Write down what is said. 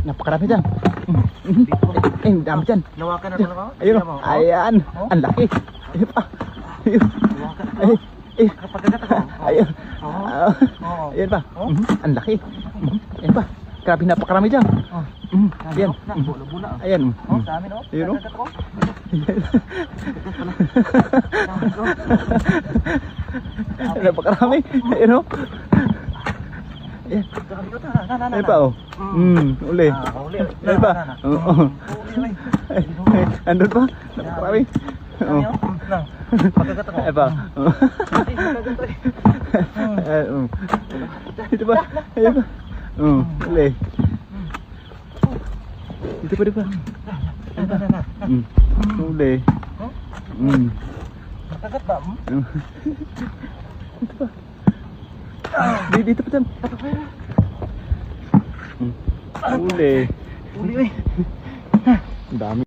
napakarami dyan. Ang dami dyan. Nawakan na lang ako. Ayun, ayan. Ang laki. Ayun pa. Ayun. Nawakan ako. Ayun. Pagkagat ako. Ayun. Oo. Ayun pa. Ang laki. Ayun pa. Grabe, napakarami dyan. Ayan. Bula-bula. Ayan. Sa amin, oh. Ayun, oh. Pagkagat ako. Napakarami. Ayun, oh. Ayan. Ayun pa, oh. Uli. Uli. Ayun pa. Oo. Andun pa. Napakarami. Oo. Pagkagat ako. Ayun pa. Dito pa. Ayun pa. Uli. Dito pa, dito pa. Uli. Pagkagat ba? Dito pa. Dito pa dyan. Uli. Uli, Ang dami.